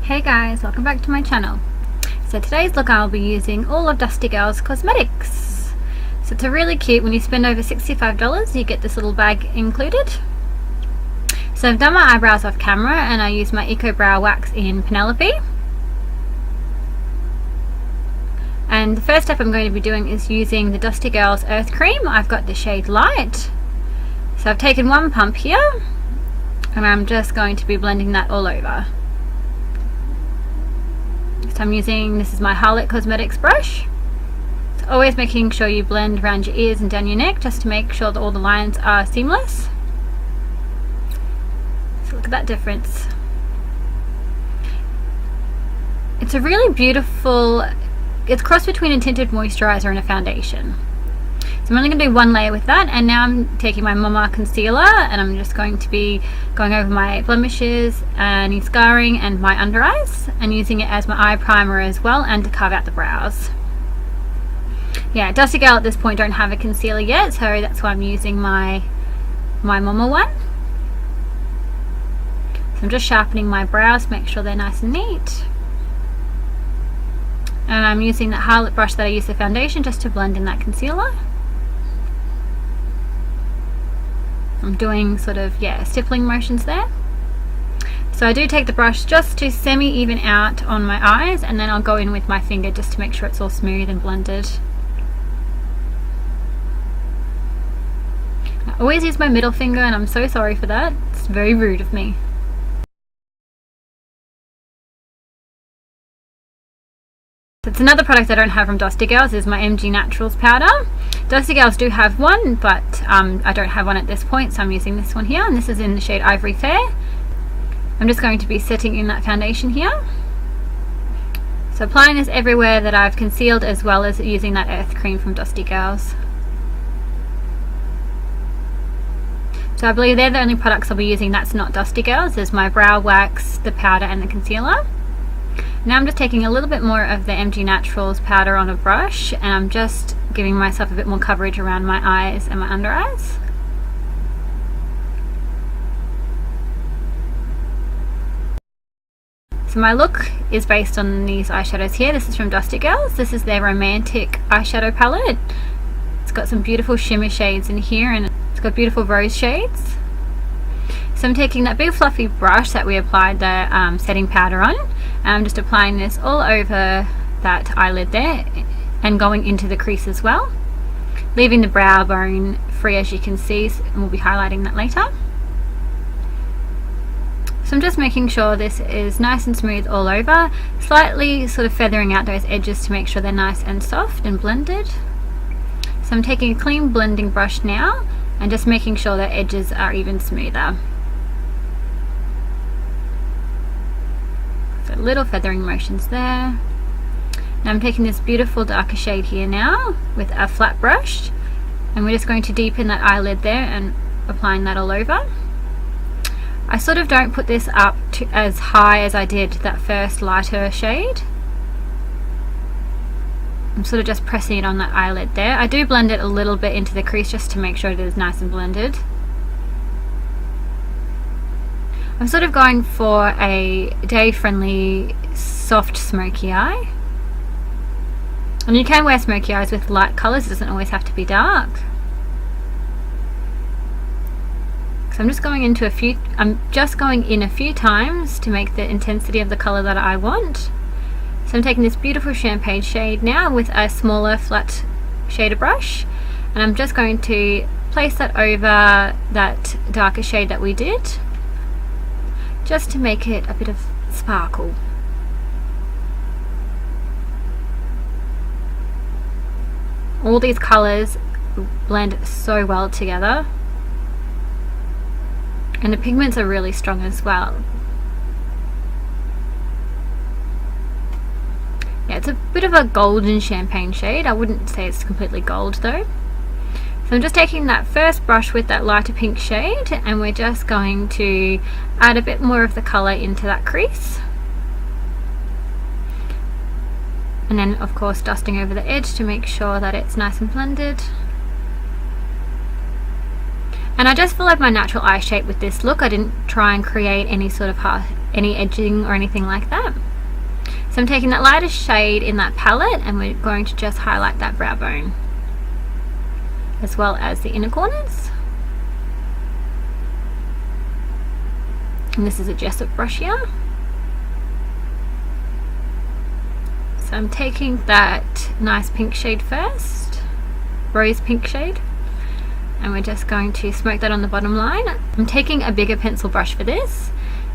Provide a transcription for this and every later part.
Hey guys, welcome back to my channel. So today's look I'll be using all of Dusty Girls Cosmetics. So it's a really cute, when you spend over $65 you get this little bag included. So I've done my eyebrows off camera and I use my Eco Brow Wax in Penelope. And the first step I'm going to be doing is using the Dusty Girls Earth Cream. I've got the shade Light. So I've taken one pump here and I'm just going to be blending that all over. So I'm using, this is my Girls Cosmetics brush. So always making sure you blend around your ears and down your neck just to make sure that all the lines are seamless. So look at that difference. It's a really beautiful, it's crossed between a tinted moisturizer and a foundation. So I'm only going to do one layer with that, and now I'm taking my Momma concealer and I'm just going to be going over my blemishes, any scarring and my under eyes, and using it as my eye primer as well and to carve out the brows. Yeah, Dusty Girl at this point don't have a concealer yet, so that's why I'm using my Momma one. So I'm just sharpening my brows, make sure they're nice and neat. And I'm using that Harlot brush that I used the foundation just to blend in that concealer. I'm doing sort of, stippling motions there. So I do take the brush just to semi-even out on my eyes, and then I'll go in with my finger just to make sure it's all smooth and blended. I always use my middle finger and I'm so sorry for that. It's very rude of me. It's another product I don't have from Dusty Girls is my MG Naturals powder. Dusty Girls do have one, but I don't have one at this point, so I'm using this one here, and this is in the shade Ivory Fair. I'm just going to be setting in that foundation here. So applying this everywhere that I've concealed, as well as using that Earth Cream from Dusty Girls. So I believe they're the only products I'll be using that's not Dusty Girls. There's my brow wax, the powder and the concealer. Now I'm just taking a little bit more of the MG Naturals powder on a brush, and I'm just giving myself a bit more coverage around my eyes and my under eyes. So my look is based on these eyeshadows here. This is from Dusty Girls. This is their Romantic eyeshadow palette. It's got some beautiful shimmer shades in here, and it's got beautiful rose shades. So I'm taking that big fluffy brush that we applied the setting powder on, and I'm just applying this all over that eyelid there and going into the crease as well, leaving the brow bone free, as you can see, and we'll be highlighting that later. So I'm just making sure this is nice and smooth all over, slightly sort of feathering out those edges to make sure they're nice and soft and blended. So I'm taking a clean blending brush now and just making sure the edges are even smoother. So little feathering motions there. Now I'm taking this beautiful darker shade here now with a flat brush, and we're just going to deepen that eyelid there and applying that all over. I sort of don't put this up to as high as I did that first lighter shade. I'm sort of just pressing it on that eyelid there. I do blend it a little bit into the crease just to make sure it is nice and blended. I'm sort of going for a day-friendly, soft, smoky eye. And you can wear smoky eyes with light colours, it doesn't always have to be dark. So I'm just going in a few times to make the intensity of the colour that I want. So I'm taking this beautiful champagne shade now with a smaller flat shader brush, and I'm just going to place that over that darker shade that we did, just to make it a bit of sparkle. All these colours blend so well together, and the pigments are really strong as well. Yeah, it's a bit of a golden champagne shade. I wouldn't say it's completely gold though. So I'm just taking that first brush with that lighter pink shade, and we're just going to add a bit more of the colour into that crease. And then of course dusting over the edge to make sure that it's nice and blended. And I just followed my natural eye shape with this look. I didn't try and create any sort of any edging or anything like that. So I'm taking that lighter shade in that palette and we're going to just highlight that brow bone as well as the inner corners. And this is a Jessup brush here. So I'm taking that nice pink shade first, rose pink shade, and we're just going to smoke that on the bottom line. I'm taking a bigger pencil brush for this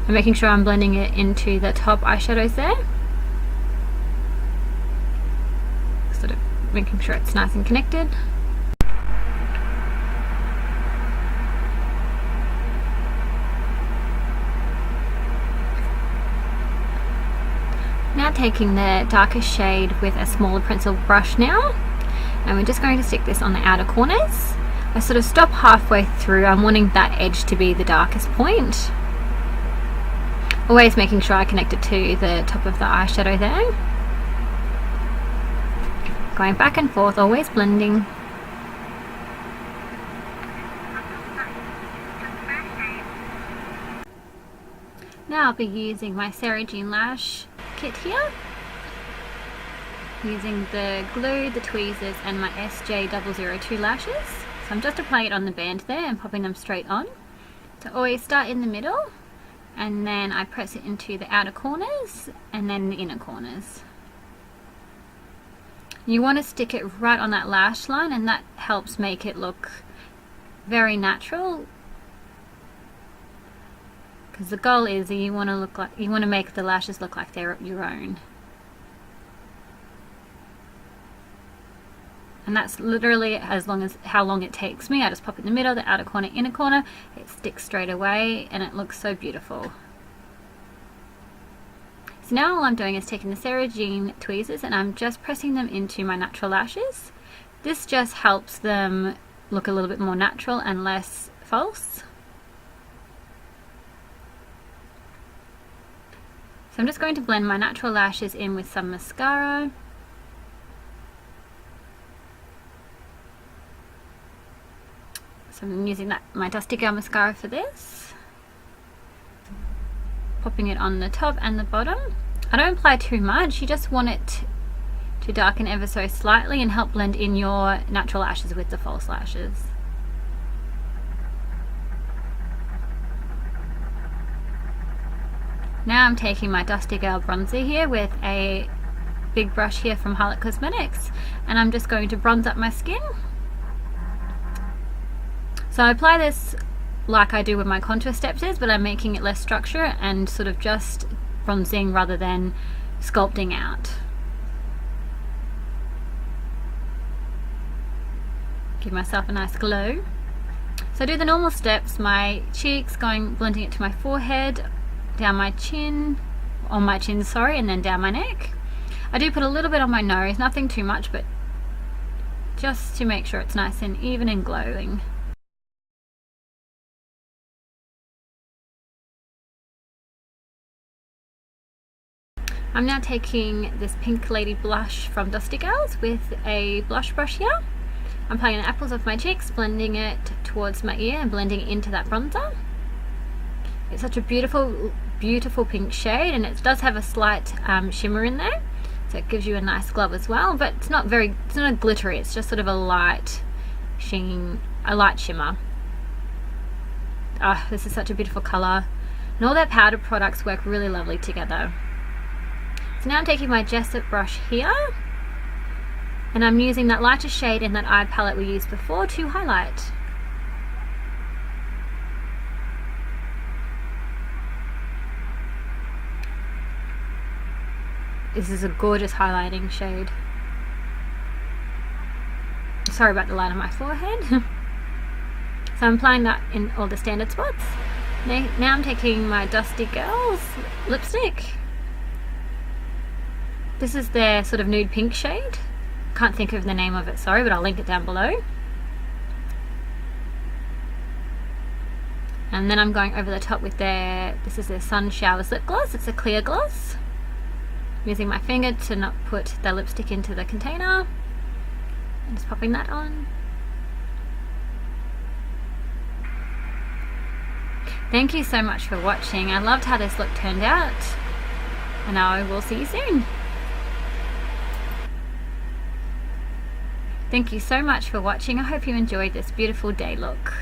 and making sure I'm blending it into the top eyeshadows there. Sort of making sure it's nice and connected. Now taking the darker shade with a smaller pencil brush now, and we're just going to stick this on the outer corners. I sort of stop halfway through. I'm wanting that edge to be the darkest point. Always making sure I connect it to the top of the eyeshadow there. Going back and forth, always blending. Now I'll be using my Sarah Jean Lash kit here, using the glue, the tweezers and my SJ002 lashes. So I'm just applying it on the band there and popping them straight on. So always start in the middle and then I press it into the outer corners and then the inner corners. You want to stick it right on that lash line, and that helps make it look very natural, because the goal is that you want to make the lashes look like they're your own. And that's literally as long as how long it takes me. I just pop it in the middle, the outer corner, inner corner. It sticks straight away and it looks so beautiful. So now all I'm doing is taking the Sarah Jean tweezers and I'm just pressing them into my natural lashes. This just helps them look a little bit more natural and less false. So I'm just going to blend my natural lashes in with some mascara. So I'm using my Dusty Girl mascara for this. Popping it on the top and the bottom. I don't apply too much, you just want it to darken ever so slightly and help blend in your natural lashes with the false lashes. Now I'm taking my Dusty Girl bronzer here with a big brush here from Girls Cosmetics, and I'm just going to bronze up my skin. So I apply this like I do with my contour steps, but I'm making it less structure and sort of just bronzing rather than sculpting out. Give myself a nice glow. So I do the normal steps, my cheeks, blending it to my forehead, down my chin, on my chin, sorry, and then down my neck. I do put a little bit on my nose, nothing too much, but just to make sure it's nice and even and glowing. I'm now taking this Pink Lady blush from Dusty Girls with a blush brush here. I'm applying the apples of my cheeks, blending it towards my ear and blending it into that bronzer. It's such a beautiful, beautiful pink shade, and it does have a slight shimmer in there, so it gives you a nice glow as well, but it's not glittery, it's just sort of a light sheen, a light shimmer. Oh, this is such a beautiful colour, and all their powder products work really lovely together. So now I'm taking my Jessup brush here, and I'm using that lighter shade in that eye palette we used before to highlight. This is a gorgeous highlighting shade. Sorry about the line on my forehead. So I'm applying that in all the standard spots. Now I'm taking my Dusty Girls lipstick. This is their sort of nude pink shade. Can't think of the name of it, sorry, but I'll link it down below. And then I'm going over the top with this is their Sun Showers lip gloss. It's a clear gloss. I'm using my finger to not put the lipstick into the container. And just popping that on. Thank you so much for watching. I loved how this look turned out, and I will see you soon. Thank you so much for watching. I hope you enjoyed this beautiful day look.